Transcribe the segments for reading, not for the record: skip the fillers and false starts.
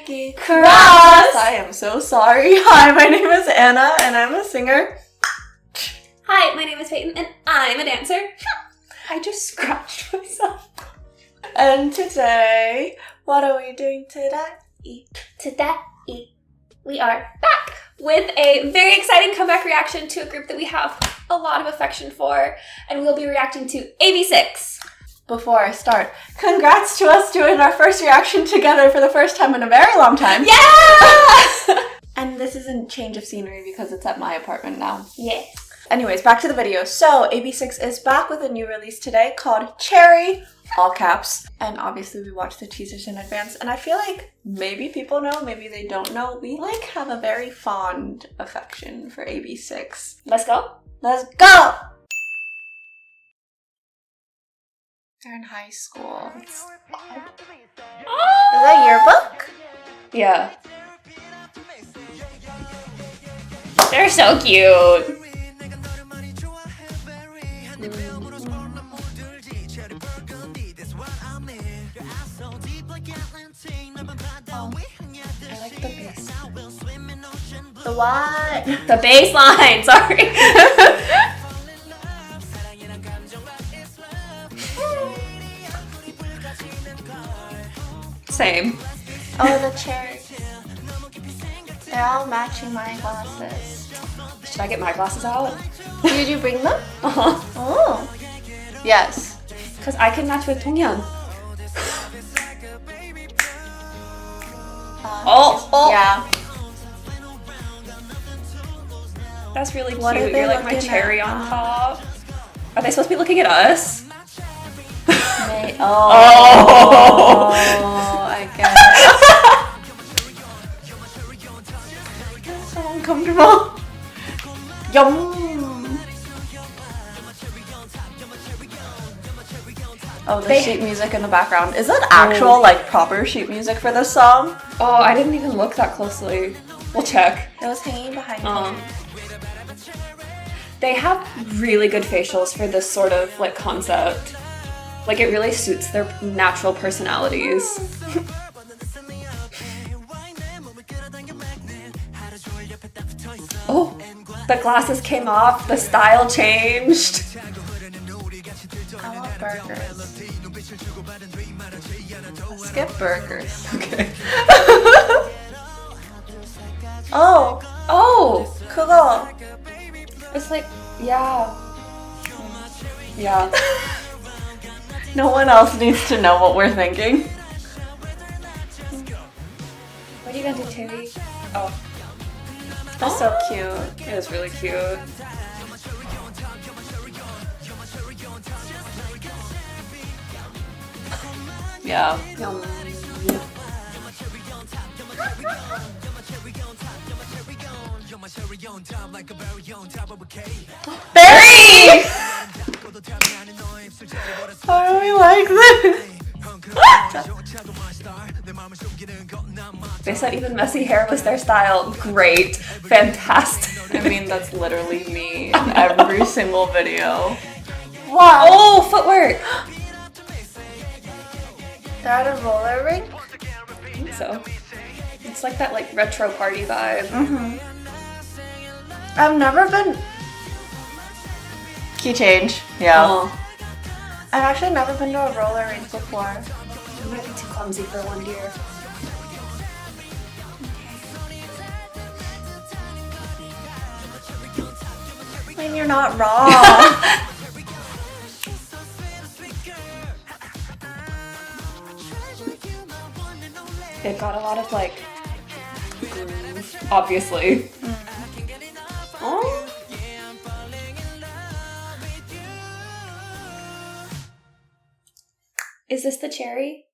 Nikki Cross! I am so sorry. Hi, my name is Anna, and I'm a singer. Hi, my name is Peyton, and I'm a dancer. I just scratched myself. And today, what are we doing today? Today, we are back with a very exciting comeback reaction to a group that we have a lot of affection for, and we'll be reacting to AB6. Before I start, congrats to us doing our first reaction together for the first time in a very long time. Yeah! And this isn't change of scenery because it's at my apartment now. Yes. Anyways, back to the video. So, AB6 is back with a new release today called Cherry, all caps. And obviously we watched the teasers in advance, and I feel like maybe people know, maybe they don't know. We have a very fond affection for AB6. Let's go. Let's go! They're in high school. Is that yearbook? Yeah. They're so cute. I like the bass. The what? The bass line, sorry. Same. Oh, the cherry. They're all matching my glasses. Should I get my glasses out? Did you bring them? Uh-huh. Oh. Yes. Because I can match with Tonghyun. Oh. Yeah. That's really What are cute. they You're like my looking cherry at? on top. Are they supposed to be looking at us? Oh, I guess. That's so uncomfortable. Yum. Oh, the sheet music in the background. Is that actual, proper sheet music for this song? Oh, I didn't even look that closely. We'll check. It was hanging behind me. They have really good facials for this sort of concept. It really suits their natural personalities. Oh, the glasses came off, the style changed. I want burgers. Skip burgers. Okay. Oh, 그거. It's yeah. Yeah. No one else needs to know what we're thinking. What are you gonna do, Terry? Oh. That's so cute. It is really cute. Yeah. Yum. Berry! How do we like this? They said even messy hair was their style. Great. Fantastic. I mean, that's literally me in every single video. Wow. Oh, footwork. They're at a roller rink? I think so. It's like that retro party vibe. Mm-hmm. I've never been... Key change. Yeah. Oh. I've actually never been to a roller rink before. I might be too clumsy for one, dear. I mean, you're not wrong. They've got a lot of groove, obviously. Oh. Is this the cherry?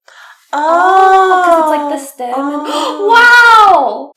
Oh, because it's the stem. Wow!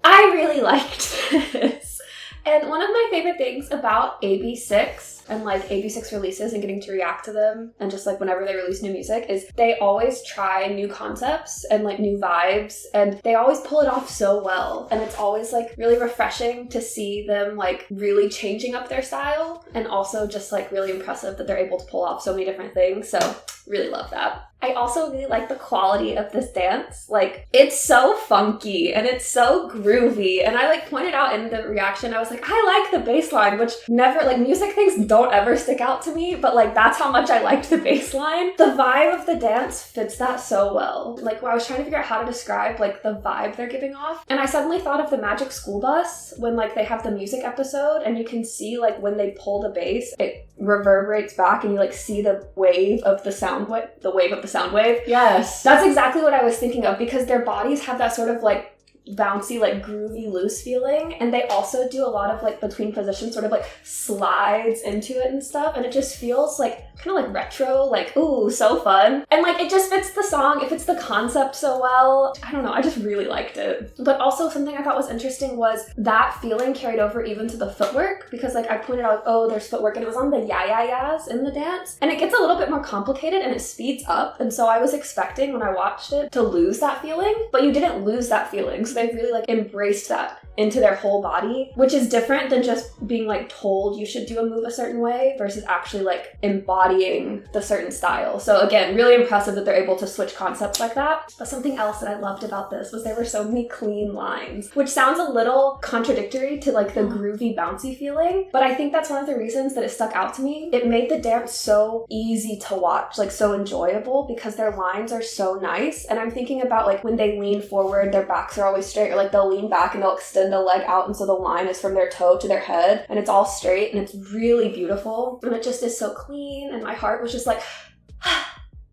I really liked this. And one of my favorite things about AB6 and AB6 releases and getting to react to them and just whenever they release new music is they always try new concepts and new vibes, and they always pull it off so well. And it's always really refreshing to see them really changing up their style, and also just really impressive that they're able to pull off so many different things. So Really love that. I also really like the quality of this dance. Like, it's so funky and it's so groovy. And I like pointed out in the reaction, I was like, I like the bass line, which never, like, music things don't ever stick out to me, but like that's how much I liked the bass line. The vibe of the dance fits that so well. Like, I was trying to figure out how to describe like the vibe they're giving off. And I suddenly thought of the Magic School Bus when like they have the music episode and you can see like when they pull the bass, it reverberates back and you like see the wave of the sound wave, the wave of the sound wave. Yes. That's exactly what I was thinking of, because their bodies have that sort of like bouncy, like groovy, loose feeling, and they also do a lot of like between positions sort of like slides into it and stuff, and it just feels like kind of like retro, like ooh, so fun. And like it just fits the song, it fits the concept so well. I don't know, I just really liked it. But also something I thought was interesting was that feeling carried over even to the footwork, because like I pointed out, oh, there's footwork, and it was on the ya-ya-yas in the dance, and it gets a little bit more complicated and it speeds up, and so I was expecting when I watched it to lose that feeling, but you didn't lose that feeling. So they've really like embraced that into their whole body, which is different than just being like told you should do a move a certain way versus actually like embodying the certain style. So again, really impressive that they're able to switch concepts like that. But something else that I loved about this was there were so many clean lines, which sounds a little contradictory to like the groovy, bouncy feeling, but I think that's one of the reasons that it stuck out to me. It made the dance so easy to watch, like so enjoyable, because their lines are so nice. And I'm thinking about like when they lean forward, their backs are always straight, or like they'll lean back and they'll extend a leg out, and so the line is from their toe to their head and it's all straight, and it's really beautiful, and it just is so clean, and my heart was just like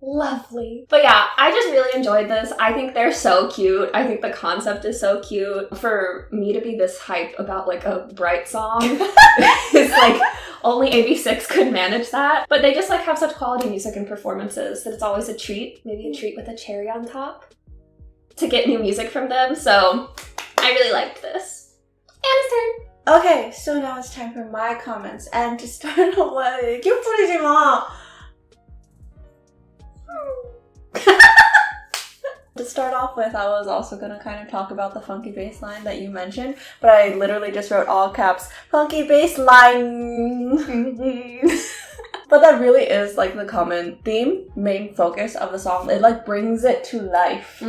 lovely. But yeah, I just really enjoyed this. I think they're so cute. I think the concept is so cute. For me to be this hype about like a Bright song is like only AB6 could manage that. But they just like have such quality music and performances that it's always a treat, maybe a treat with a cherry on top, to get new music from them. So I really liked this. Anna's turn. Okay, so now it's time for my comments. And to start away, to start off with, I was also gonna kind of talk about the funky bass line that you mentioned, but I literally just wrote all caps, funky bass line. But that really is like the common theme, main focus of the song. It like brings it to life.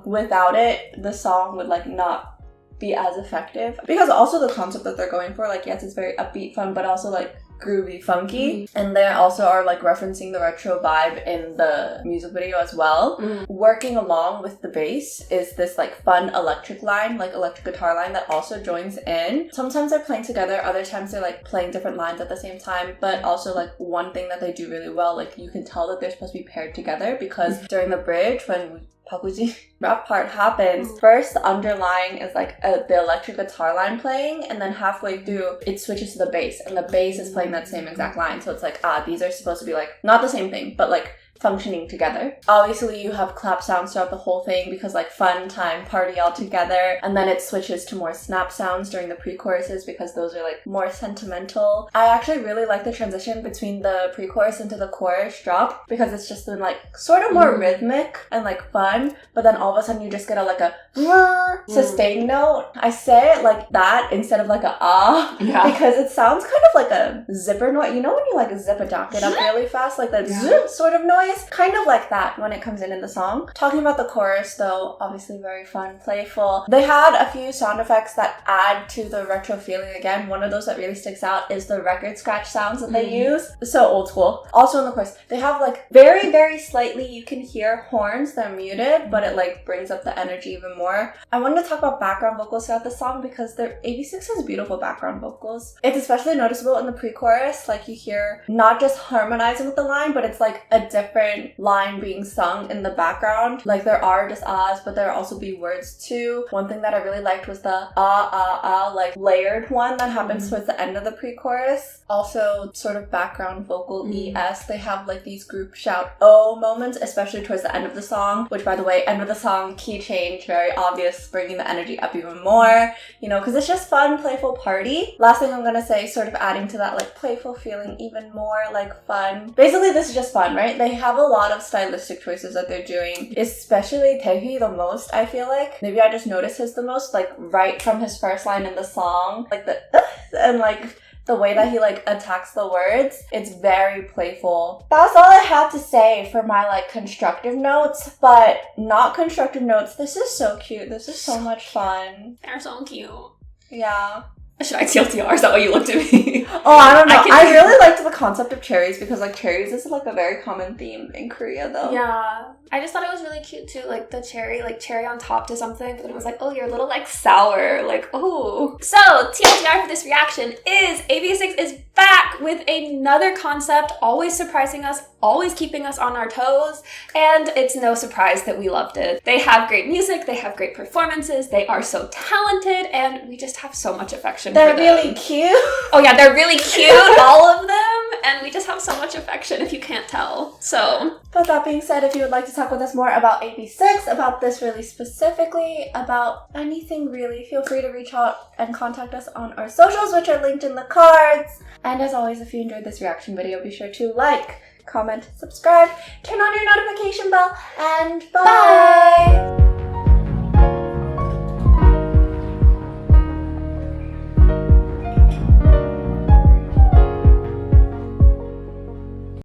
Without it, the song would like not be as effective, because also the concept that they're going for, like, yes, it's very upbeat, fun, but also like groovy, funky, and they also are like referencing the retro vibe in the music video as well. Working along with the bass is this like fun electric line, like electric guitar line, that also joins in. Sometimes they're playing together, other times they're like playing different lines at the same time, but also like one thing that they do really well, like you can tell that they're supposed to be paired together, because during the bridge when Pakuji rap part happens, first the underlying is like the electric guitar line playing, and then halfway through it switches to the bass, and the bass is playing that same exact line. So it's like, these are supposed to be like not the same thing, but like functioning together. Obviously you have clap sounds throughout the whole thing, because like fun time, party all together, and then it switches to more snap sounds during the pre-choruses, because those are like more sentimental. I actually really like the transition between the pre-chorus into the chorus drop, because it's just been like sort of more rhythmic and like fun, but then all of a sudden you just get a sustained note. I say it like that instead of like a because it sounds kind of like a zipper noise. You know when you like zip a jacket up really fast, like that zip sort of noise? Kind of like that when it comes in the song. Talking about the chorus though, obviously very fun, playful. They had a few sound effects that add to the retro feeling again. One of those that really sticks out is the record scratch sounds that they use. So old school. Also in the chorus, they have like very, very slightly, you can hear horns, they're muted, but it like brings up the energy even more. I wanted to talk about background vocals throughout the song, because AB6 has beautiful background vocals. It's especially noticeable in the pre-chorus, like you hear not just harmonizing with the line, but it's like a different line being sung in the background. Like there are just ahs, but there also be words too. One thing that I really liked was the like layered one that happens towards the end of the pre-chorus. Also sort of background vocal ES. They have like these group shout oh moments, especially towards the end of the song, which by the way, end of the song, key change, very obvious, bringing the energy up even more, you know, because it's just fun, playful party. Last thing I'm gonna say, sort of adding to that like playful feeling even more, like fun. Basically this is just fun, right? They have a lot of stylistic choices that they're doing, especially Taehyung the most, I feel like. Maybe I just noticed his the most, like right from his first line in the song, like the and like the way that he like attacks the words, it's very playful. That's all I have to say for my like constructive notes, but not constructive notes. This is so cute. This is so much fun. They're so cute. Yeah. Should I TLDR? Is that why you looked at me? Oh, I don't know. I really liked the concept of cherries because like cherries is like a very common theme in Korea though. Yeah. I just thought it was really cute too, like the cherry, like cherry on top to something, but then it was like, oh, you're a little like sour, like, oh. So, TLDR for this reaction is AB6 is back with another concept, always surprising us, always keeping us on our toes, and it's no surprise that we loved it. They have great music, they have great performances, they are so talented, and we just have so much affection for them. They're really cute. Oh yeah, they're really cute, all of them, and we just have so much affection if you can't tell. So, but that being said, if you would like to talk with us more about AB6, about this release specifically, about anything really, feel free to reach out and contact us on our socials, which are linked in the cards. And as always, if you enjoyed this reaction video, be sure to like, comment, subscribe, turn on your notification bell, and bye!